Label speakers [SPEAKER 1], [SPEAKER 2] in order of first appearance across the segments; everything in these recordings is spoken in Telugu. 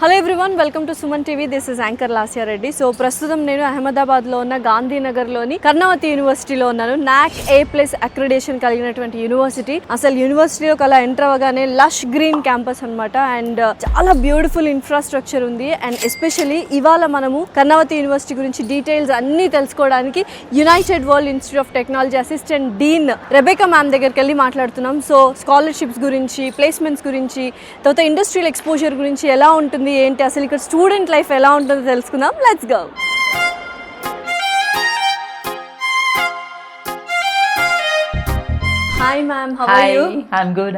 [SPEAKER 1] Hello everyone, welcome to Suman TV. This is anchor Lasya Reddy. So ప్రస్తుతం నేను అహ్మదాబాద్లో ఉన్న గాంధీనగర్లోని కర్ణావతి యూనివర్సిటీలో ఉన్నాను. నాక్ A+ అక్రిడేషన్ కలిగినటువంటి యూనివర్సిటీ. అసలు యూనివర్సిటీలోకి అలా ఎంటర్ అవ్వగానే లష్ గ్రీన్ క్యాంపస్ అనమాట. అండ్ చాలా బ్యూటిఫుల్ ఇన్ఫ్రాస్ట్రక్చర్ ఉంది. అండ్ ఎస్పెషల్లీ ఇవాళ మనము కర్ణావతి యూనివర్సిటీ గురించి డీటెయిల్స్ అన్నీ తెలుసుకోవడానికి United world institute of technology assistant Deen Rebecca ma'am దగ్గరికి వెళ్ళి మాట్లాడుతున్నాం. సో స్కాలర్షిప్స్ గురించి, ప్లేస్మెంట్స్ గురించి, తర్వాత ఇండస్ట్రియల్ ఎక్స్పోజర్ గురించి ఎలా ఉంటుంది ఏంటి, అసలు ఇక్కడ స్టూడెంట్ లైఫ్ ఎలా ఉంటుందో తెలుసుకుందాం. Let's go. Hi ma'am, how are you?
[SPEAKER 2] I'm good.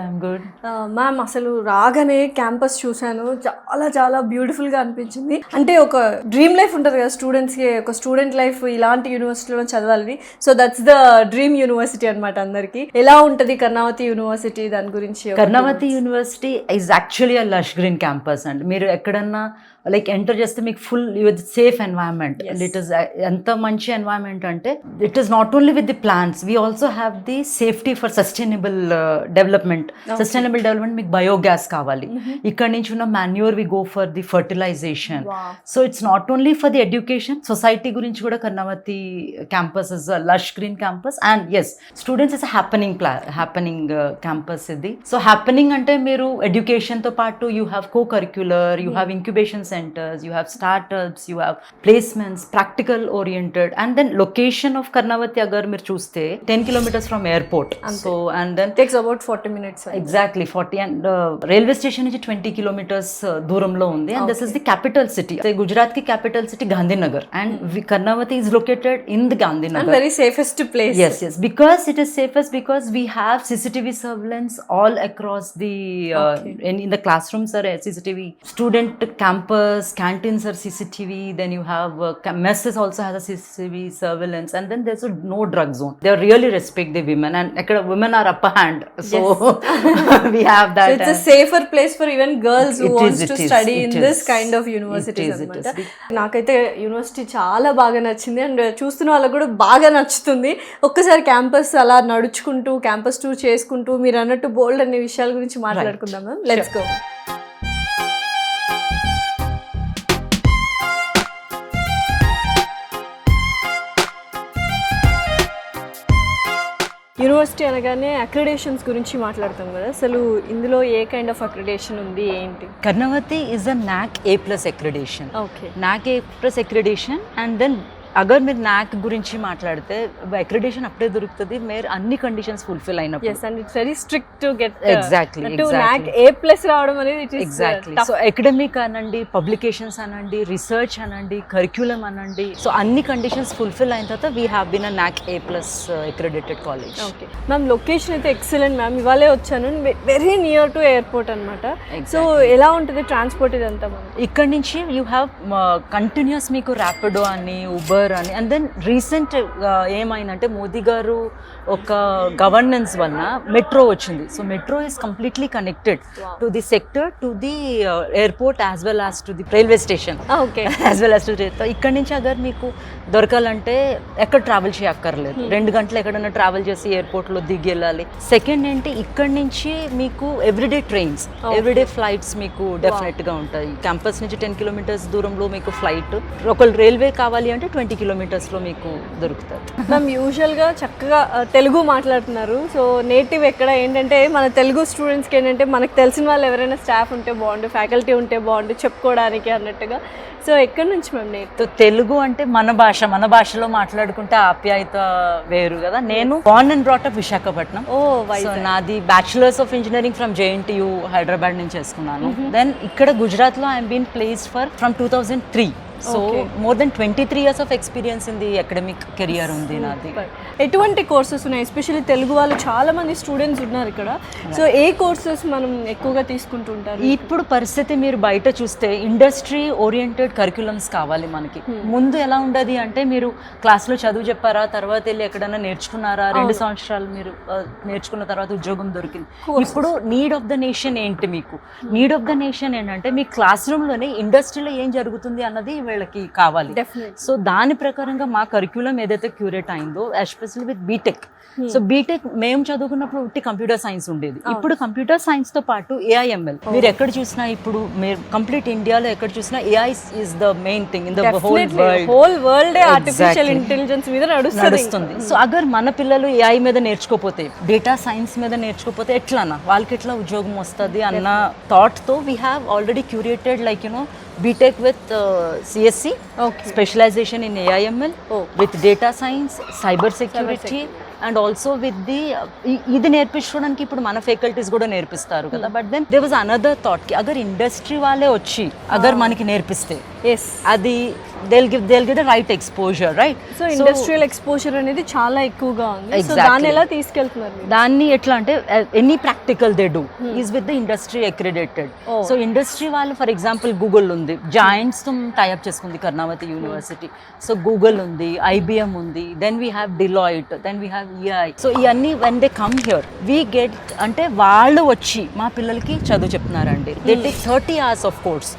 [SPEAKER 1] Ma'am, అసలు రాగానే క్యాంపస్ చూశాను, చాలా చాలా బ్యూటిఫుల్గా అనిపించింది. అంటే ఒక డ్రీమ్ లైఫ్ ఉంటుంది కదా స్టూడెంట్స్కి, ఒక స్టూడెంట్ లైఫ్ ఇలాంటి యూనివర్సిటీలో చదవాలని. So that's the dream university అనమాట అందరికి. ఎలా ఉంటుంది కర్ణావతి యూనివర్సిటీ, దాని గురించి?
[SPEAKER 2] Karnavati university is actually a lush green campus అండి. మీరు ఎక్కడన్నా లైక్ ఎంటర్ చేస్తే మీకు full with safe environment. It is ఎంత మంచి ఎన్వైరన్మెంట్ అంటే it is not only with the plants, we also have the safety for sustainable development. Sustainable development మీకు బయోగ్యాస్ కావాలి. ఇక్కడ నుంచి ఉన్న manure we go for the fertilisation. So it's not only for the education, society గురించి కూడా Karnavati campus is a lush green campus. And yes, students is happening campus ఇది. సో హ్యాపెనింగ్ అంటే మీరు ఎడ్యుకేషన్ తో పాటు you have co curricular, you have incubation centers, you have startups, you have placements, practical oriented. And then location of Karnavati agar meer chuste 10 kilometers from airport. So and then
[SPEAKER 1] takes about 40 minutes.
[SPEAKER 2] Exactly 40. And railway station nunchi 20 kilometers దూరంలో ఉంది. And this is the capital city. So Gujarat ki capital city Gandhinagar, and Karnavati is located in the Gandhinagar.
[SPEAKER 1] And very safest place.
[SPEAKER 2] Yes, because it is safest because we have CCTV surveillance all across the in the classrooms are CCTV, student campus canteens are CCTV, then you have messes also has a CCTV surveillance, and then there's no drug zone. They really respect the women, and women are upper hand, so we have that. So
[SPEAKER 1] it's a safer place for even girls who wants to study in this kind of universities అన్నమాట. నాకైతే యూనివర్సిటీ చాలా బాగా నచ్చింది, అండ్ చూస్తున్న వాళ్ళకి కూడా బాగా నచ్చుతుంది. ఒక్కసారి క్యాంపస్ అలా నడుచుకుంటూ క్యాంపస్ టూర్ చేసుకుంటూ మీరు అన్నట్టు బోల్డ్ అనే విషయాల గురించి మాట్లాడుకుందాం. Let's go. యూనివర్సిటీ అనగానే అక్రిడేషన్స్ గురించి మాట్లాడతాం కదా, అసలు ఇందులో ఏ కైండ్ ఆఫ్ అక్రిడేషన్ ఉంది ఏంటి?
[SPEAKER 2] Karnavati is a NAC A+ accreditation.
[SPEAKER 1] Okay.
[SPEAKER 2] NAC A+ accreditation, and then agar మీరు నాక్ గురించి మాట్లాడితే అక్రిడేషన్ అప్పుడే దొరుకుతుంది మీరు అన్ని కండిషన్స్ ఫుల్ఫిల్ అయినప్పుడు.
[SPEAKER 1] yes, and it's very strict to get
[SPEAKER 2] exactly
[SPEAKER 1] NAC A+ రావడం అనేది it is
[SPEAKER 2] exactly so academic అనండి, పబ్లికేషన్స్ అనండి, రీసెర్చ్ అనండి, కరిక్యులం అనండి, సో అన్ని కండిషన్స్ ఫుల్ఫిల్ అయిన తర్వాత we have been a NAC A+ accredited college.
[SPEAKER 1] Okay ma'am, location అయితే ఎక్సలెంట్ మ్యామ్. ఇవాళే వచ్చాను, వెరీ నియర్ టు ఎయిర్పోర్ట్ అనమాట. సో ఎలా ఉంటుంది ట్రాన్స్పోర్ట్ ఇదంతా?
[SPEAKER 2] ఇక్కడ నుంచి యూ హ్యావ్ కంటిన్యూస్ మీకు ర్యాపిడో అని, ఉబర్ అని. అండ్ దెన్ రీసెంట్ ఏమైందంటే మోదీ గారు ఒక గవర్నెన్స్ వలన మెట్రో వచ్చింది. So metro is completely connected to the sector, to the airport as well as to the railway station, as well as to. ఇక్కడ నుంచి అగర్ మీకు దొరకాలంటే ఎక్కడ ట్రావెల్ చేయక్కర్లేదు, 2 గంటలు ఎక్కడన్నా ట్రావెల్ చేసి ఎయిర్పోర్ట్లో దిగి వెళ్ళాలి. సెకండ్ ఏంటి, ఇక్కడ నుంచి మీకు ఎవ్రీడే ట్రైన్స్, ఎవ్రీడే ఫ్లైట్స్ మీకు డెఫినెట్గా ఉంటాయి. క్యాంపస్ నుంచి 10 kilometers దూరంలో మీకు ఫ్లైట్, ఒకళ్ళు రైల్వే కావాలి అంటే 20 kilometers లో మీకు దొరుకుతారు.
[SPEAKER 1] మ్యామ్, యూజువల్గా చక్కగా తెలుగు మాట్లాడుతున్నారు. సో నేటివ్ ఎక్కడ ఏంటంటే మన తెలుగు స్టూడెంట్స్కి ఏంటంటే మనకు తెలిసిన వాళ్ళు ఎవరైనా స్టాఫ్ ఉంటే బాగుండు, ఫ్యాకల్టీ ఉంటే బాగుండు చెప్పుకోవడానికి అన్నట్టుగా. సో ఎక్కడి నుంచి మ్యామ్ నేర్తో?
[SPEAKER 2] తెలుగు అంటే మన భాషలో మాట్లాడుకుంటే ఆప్యాయత వేరు కదా. నేను born and brought up Visakhapatnam. So నాది bachelors of engineering from JNTU Hyderabad నుంచి చేసుకున్నాను. దెన్ ఇక్కడ గుజరాత్లో I'm been placed from 2003. So more than 23 years of experience in the academic career ఉంది నాది.
[SPEAKER 1] ఎటువంటి కోర్సెస్ ఉన్నాయి? ఎస్పెషల్లీ తెలుగు వాళ్ళు చాలా మంది స్టూడెంట్స్ ఉన్నారు ఇక్కడ. సో ఏ కోర్సెస్ మనం ఎక్కువగా తీసుకుంటూ ఉంటారు?
[SPEAKER 2] ఇప్పుడు పరిస్థితి మీరు బయట చూస్తే ఇండస్ట్రీ ఓరియంటెడ్ కరిక్యులమ్స్ కావాలి మనకి. ముందు ఎలా ఉండదు అంటే మీరు క్లాస్లో చదువు చెప్పారా, తర్వాత వెళ్ళి ఎక్కడైనా నేర్చుకున్నారా, 2 సంవత్సరాలు మీరు నేర్చుకున్న తర్వాత ఉద్యోగం దొరికింది. ఇప్పుడు నీడ్ ఆఫ్ ద నేషన్ ఏంటి? మీకు నీడ్ ఆఫ్ ద నేషన్ ఏంటంటే మీ క్లాస్ రూమ్లోనే ఇండస్ట్రీలో ఏం జరుగుతుంది అన్నది వీళ్ళకి కావాలి.
[SPEAKER 1] Definitely.
[SPEAKER 2] సో దాని ప్రకారంగా మా కరిక్యులం ఏదైతే క్యూరేట్ అయిందో especially with BTech. So BTech మేము చదువుకున్నప్పుడు ఉట్టి కంప్యూటర్ సైన్స్ ఉండేది. ఇప్పుడు కంప్యూటర్ సైన్స్ తో పాటు AIML మీరు ఎక్కడ చూసినా ఇప్పుడు మీరు కంప్లీట్ ఇండియాలో ఎక్కడ చూసినా AI is the main thing in the
[SPEAKER 1] whole world artificial intelligence మీద
[SPEAKER 2] నడుస్తుంది. సో అగర్ మన పిల్లలు AI మీద నేర్చుకోపోతే, డేటా సైన్స్ మీద నేర్చుకోపోతే ఎట్లానా వాళ్ళకి ఎట్లా ఉద్యోగం వస్తుంది అన్న థాట్ తో we have already curated like BTech with CSC, specialization in AIML, with data science, cyber security, and also with the ఇది నేర్పించడానికి ఇప్పుడు మన ఫ్యాకల్టీస్ కూడా నేర్పిస్తారు కదా. But then there was another thought కి అగర్ ఇండస్ట్రీ వాళ్ళే వచ్చి అగర్ మనకి నేర్పిస్తే అది they'll give the right exposure, right?
[SPEAKER 1] So industrial exposure అనేది చాలా ఎక్కువగా ఉంది. సో దాన్ని ఎలా తీసుకెళ్తున్నారు మీరు?
[SPEAKER 2] దాన్ని ఎట్లా అంటే any practical they do is with the industry accredited. So industry వాళ్ళు ఫర్ ఎగ్జాంపుల్ గూగుల్ ఉంది, జాయింట్స్ తో టైఅప్ చేసుకుంది కర్ణావతి యూనివర్సిటీ. సో గూగుల్ ఉంది, IBM ఉంది, then we have Deloitte, then we have EI. So ఇవన్నీ when they come here we get అంటే వాళ్ళు వచ్చి మా పిల్లలకి చదువు చెప్తున్నారండి. They take 30 hours of course.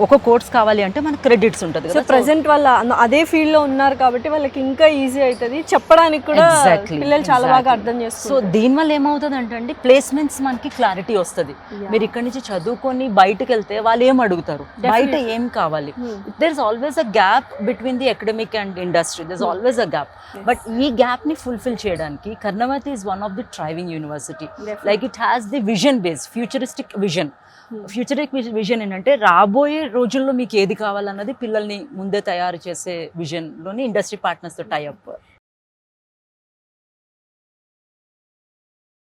[SPEAKER 2] ఒక కోర్స్ కావాలి అంటే మనకు క్రెడిట్స్ ఉంటుంది కదా.
[SPEAKER 1] ప్రెసెంట్ వాళ్ళ అదే ఫీల్డ్ లో ఉన్నారు కాబట్టి వాళ్ళకి ఇంకా ఈజీ అవుతుంది చెప్పడానికి కూడా. పిల్లలు చాలా బాగా అర్థం చేస్తారు.
[SPEAKER 2] సో దీనివల్ల ఏమవుతుంది అంటే ప్లేస్మెంట్స్ మనకి క్లారిటీ వస్తుంది. మీరు ఇక్కడ నుంచి చదువుకొని బయటకు వెళ్తే వాళ్ళు ఏం అడుగుతారు, బయట ఏం కావాలి. There is always a gap between the academic and industry. There is always a gap. But ఈ గ్యాప్ ని ఫుల్ఫిల్ చేయడానికి Karnavati is one of the thriving university. Like it has the vision base, futuristic vision. Futuristic vision ఏంటంటే రాబోయే రోజుల్లో మీకు ఏది కావాలన్నది పిల్లల్ని ముందే తయారు చేసే విజన్లోని ఇండస్ట్రీ పార్ట్నర్స్తో టైఅప్.